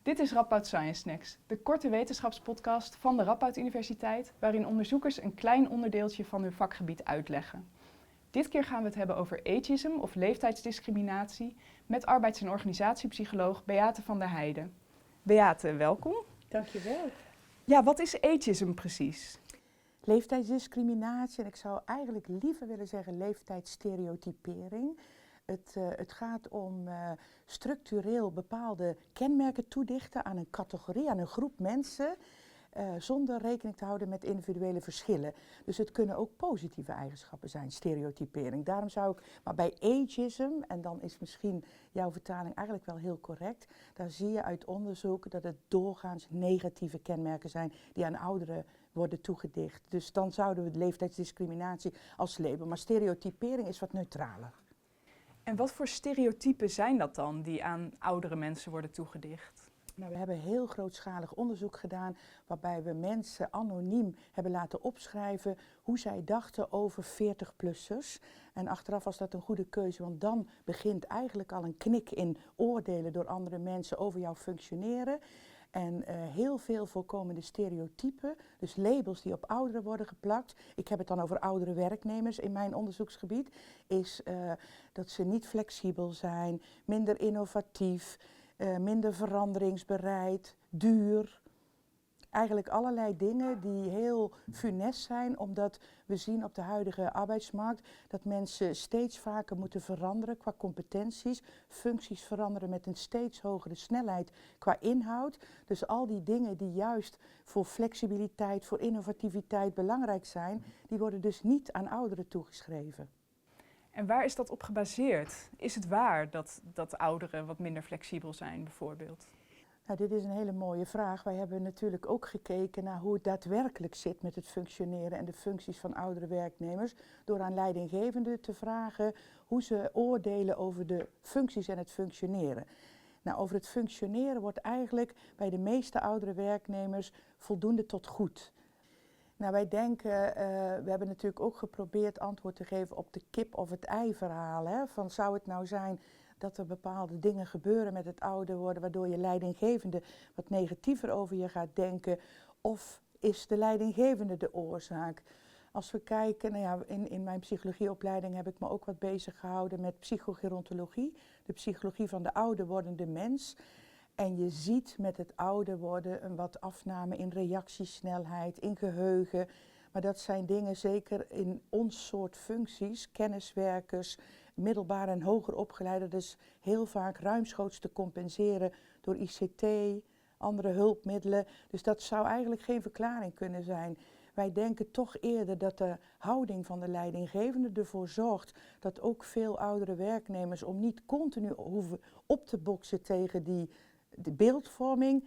Dit is Radboud Science Snacks, de korte wetenschapspodcast van de Radboud Universiteit, waarin onderzoekers een klein onderdeeltje van hun vakgebied uitleggen. Dit keer gaan we het hebben over ageism of leeftijdsdiscriminatie met arbeids- en organisatiepsycholoog Beate van der Heijden. Beate, welkom. Dankjewel. Ja, wat is ageism precies? Leeftijdsdiscriminatie, en ik zou eigenlijk liever willen zeggen leeftijdsstereotypering. Het gaat om structureel bepaalde kenmerken toedichten aan een categorie, aan een groep mensen, zonder rekening te houden met individuele verschillen. Dus het kunnen ook positieve eigenschappen zijn, stereotypering. Daarom zou ik, maar bij ageism, en dan is misschien jouw vertaling eigenlijk wel heel correct, daar zie je uit onderzoek dat het doorgaans negatieve kenmerken zijn die aan ouderen worden toegedicht. Dus dan zouden we de leeftijdsdiscriminatie als label, maar stereotypering is wat neutraler. En wat voor stereotypen zijn dat dan die aan oudere mensen worden toegedicht? Nou, we hebben heel grootschalig onderzoek gedaan waarbij we mensen anoniem hebben laten opschrijven hoe zij dachten over 40-plussers. En achteraf was dat een goede keuze, want dan begint eigenlijk al een knik in oordelen door andere mensen over jouw functioneren. En heel veel voorkomende stereotypen, dus labels die op ouderen worden geplakt, ik heb het dan over oudere werknemers in mijn onderzoeksgebied, is dat ze niet flexibel zijn, minder innovatief, minder veranderingsbereid, duur. Eigenlijk allerlei dingen die heel funest zijn, omdat we zien op de huidige arbeidsmarkt dat mensen steeds vaker moeten veranderen qua competenties, functies veranderen met een steeds hogere snelheid qua inhoud. Dus al die dingen die juist voor flexibiliteit, voor innovativiteit belangrijk zijn, die worden dus niet aan ouderen toegeschreven. En waar is dat op gebaseerd? Is het waar dat ouderen wat minder flexibel zijn bijvoorbeeld? Nou, dit is een hele mooie vraag. Wij hebben natuurlijk ook gekeken naar hoe het daadwerkelijk zit met het functioneren en de functies van oudere werknemers, door aan leidinggevenden te vragen hoe ze oordelen over de functies en het functioneren. Nou, over het functioneren wordt eigenlijk bij de meeste oudere werknemers voldoende tot goed. Nou, wij denken, we hebben natuurlijk ook geprobeerd antwoord te geven op de kip of het ei verhaal. Hè? Van zou het nou zijn dat er bepaalde dingen gebeuren met het ouder worden, waardoor je leidinggevende wat negatiever over je gaat denken, of is de leidinggevende de oorzaak? Als we kijken, nou ja, in mijn psychologieopleiding heb ik me ook wat bezig gehouden met psychogerontologie, de psychologie van de ouder wordende mens. En je ziet met het ouder worden een wat afname in reactiesnelheid, in geheugen. Maar dat zijn dingen zeker in ons soort functies, kenniswerkers, middelbaar en hoger opgeleiden, dus heel vaak ruimschoots te compenseren door ICT, andere hulpmiddelen. Dus dat zou eigenlijk geen verklaring kunnen zijn. Wij denken toch eerder dat de houding van de leidinggevende ervoor zorgt dat ook veel oudere werknemers om niet continu hoeven op te boksen tegen de beeldvorming,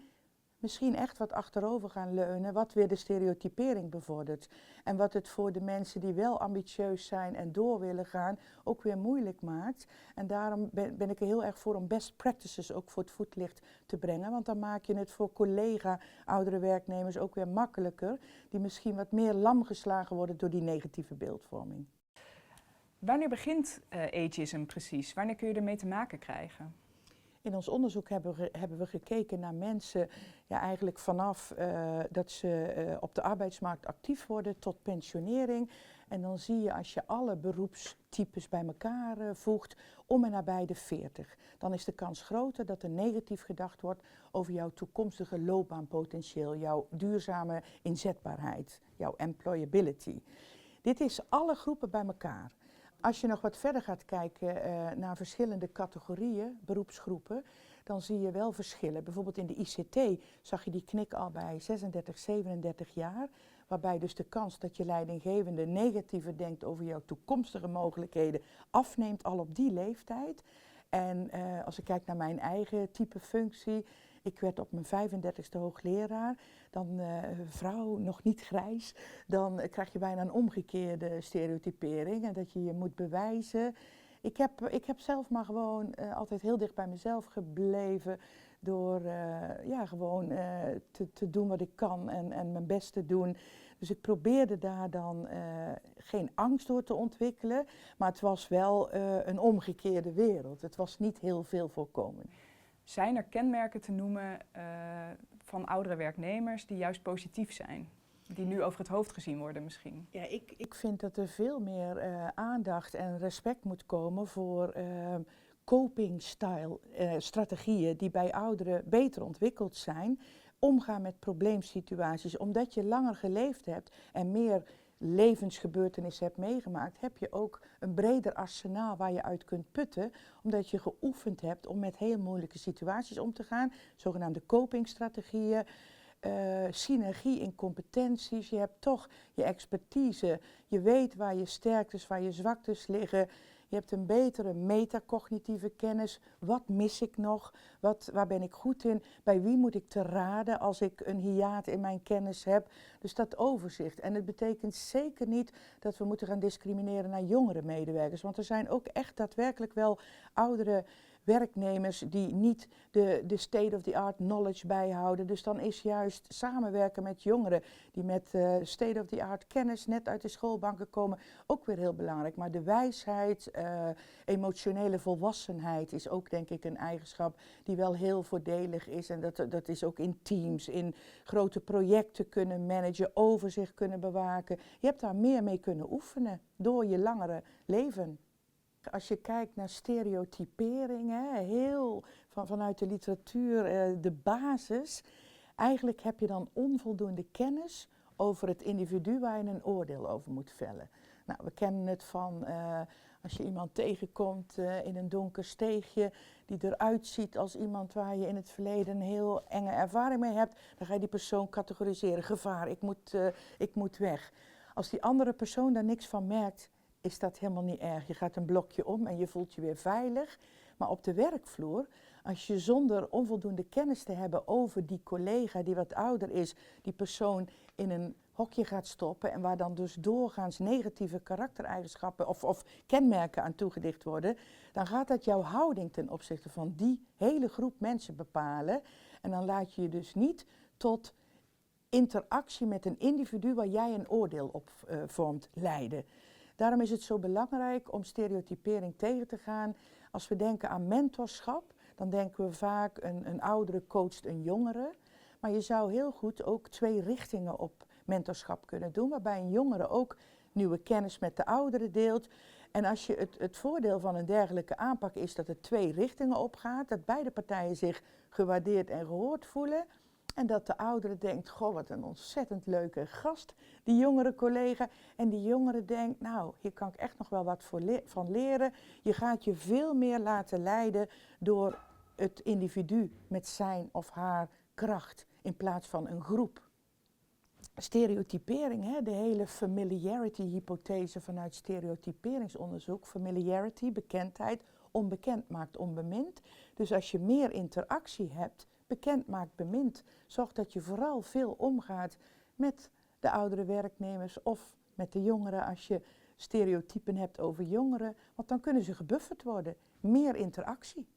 misschien echt wat achterover gaan leunen, wat weer de stereotypering bevordert. En wat het voor de mensen die wel ambitieus zijn en door willen gaan, ook weer moeilijk maakt. En daarom ben ik er heel erg voor om best practices ook voor het voetlicht te brengen. Want dan maak je het voor collega oudere werknemers ook weer makkelijker, die misschien wat meer lam geslagen worden door die negatieve beeldvorming. Wanneer begint ageism precies? Wanneer kun je ermee te maken krijgen? In ons onderzoek hebben we gekeken naar mensen, ja, eigenlijk vanaf dat ze op de arbeidsmarkt actief worden tot pensionering. En dan zie je, als je alle beroepstypes bij elkaar voegt, om en nabij de 40. Dan is de kans groter dat er negatief gedacht wordt over jouw toekomstige loopbaanpotentieel, jouw duurzame inzetbaarheid, jouw employability. Dit is alle groepen bij elkaar. Als je nog wat verder gaat kijken naar verschillende categorieën, beroepsgroepen, dan zie je wel verschillen. Bijvoorbeeld in de ICT zag je die knik al bij 36, 37 jaar, waarbij dus de kans dat je leidinggevende negatiever denkt over jouw toekomstige mogelijkheden afneemt al op die leeftijd. En als ik kijk naar mijn eigen type functie, ik werd op mijn 35e hoogleraar, dan vrouw, nog niet grijs, dan krijg je bijna een omgekeerde stereotypering en dat je je moet bewijzen. Ik heb zelf maar gewoon altijd heel dicht bij mezelf gebleven door gewoon te doen wat ik kan en mijn best te doen. Dus ik probeerde daar dan geen angst door te ontwikkelen, maar het was wel een omgekeerde wereld. Het was niet heel veel voorkomend. Zijn er kenmerken te noemen van oudere werknemers die juist positief zijn? Die nu over het hoofd gezien worden misschien? Ja, ik vind dat er veel meer aandacht en respect moet komen voor coping-style strategieën die bij ouderen beter ontwikkeld zijn. Omgaan met probleemsituaties. Omdat je langer geleefd hebt en meer levensgebeurtenissen hebt meegemaakt, heb je ook een breder arsenaal waar je uit kunt putten, omdat je geoefend hebt om met heel moeilijke situaties om te gaan, zogenaamde copingstrategieën. Synergie in competenties, je hebt toch je expertise, je weet waar je sterktes, waar je zwaktes liggen. Je hebt een betere metacognitieve kennis. Wat mis ik nog? Waar ben ik goed in? Bij wie moet ik te raden als ik een hiaat in mijn kennis heb? Dus dat overzicht. En het betekent zeker niet dat we moeten gaan discrimineren naar jongere medewerkers. Want er zijn ook echt daadwerkelijk wel oudere werknemers die niet de state-of-the-art knowledge bijhouden. Dus dan is juist samenwerken met jongeren die met state-of-the-art kennis net uit de schoolbanken komen ook weer heel belangrijk. Maar de wijsheid, emotionele volwassenheid is ook denk ik een eigenschap die wel heel voordelig is. En dat is ook in teams, in grote projecten kunnen managen, overzicht kunnen bewaken. Je hebt daar meer mee kunnen oefenen door je langere leven. Als je kijkt naar stereotypering, vanuit de literatuur, de basis, eigenlijk heb je dan onvoldoende kennis over het individu waar je een oordeel over moet vellen. Nou, we kennen het van als je iemand tegenkomt in een donker steegje die eruit ziet als iemand waar je in het verleden een heel enge ervaring mee hebt, dan ga je die persoon categoriseren. Gevaar, ik moet weg. Als die andere persoon daar niks van merkt, is dat helemaal niet erg. Je gaat een blokje om en je voelt je weer veilig. Maar op de werkvloer, als je zonder onvoldoende kennis te hebben over die collega die wat ouder is, die persoon in een hokje gaat stoppen en waar dan dus doorgaans negatieve karaktereigenschappen of kenmerken aan toegedicht worden, dan gaat dat jouw houding ten opzichte van die hele groep mensen bepalen. En dan laat je je dus niet tot interactie met een individu waar jij een oordeel op vormt leiden. Daarom is het zo belangrijk om stereotypering tegen te gaan. Als we denken aan mentorschap, dan denken we vaak een oudere coacht een jongere. Maar je zou heel goed ook 2 richtingen op mentorschap kunnen doen, waarbij een jongere ook nieuwe kennis met de oudere deelt. En als je het voordeel van een dergelijke aanpak is dat er 2 richtingen op gaat, dat beide partijen zich gewaardeerd en gehoord voelen. En dat de oudere denkt, goh, wat een ontzettend leuke gast, die jongere collega. En die jongere denkt, nou, hier kan ik echt nog wel wat van leren. Je gaat je veel meer laten leiden door het individu met zijn of haar kracht in plaats van een groep. Stereotypering, de hele familiarity-hypothese vanuit stereotyperingsonderzoek. Familiarity, bekendheid, onbekend maakt onbemind. Dus als je meer interactie hebt, bekend maakt bemind. Zorg dat je vooral veel omgaat met de oudere werknemers of met de jongeren als je stereotypen hebt over jongeren. Want dan kunnen ze gebufferd worden. Meer interactie.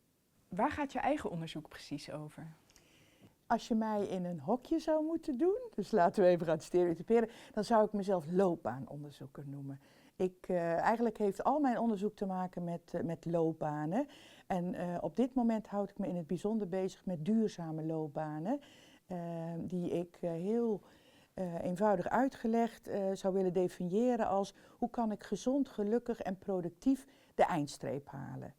Waar gaat je eigen onderzoek precies over? Als je mij in een hokje zou moeten doen, dus laten we even gaan stereotyperen, dan zou ik mezelf loopbaanonderzoeker noemen. Eigenlijk heeft al mijn onderzoek te maken met loopbanen. En op dit moment houd ik me in het bijzonder bezig met duurzame loopbanen, die ik heel eenvoudig uitgelegd zou willen definiëren als hoe kan ik gezond, gelukkig en productief de eindstreep halen.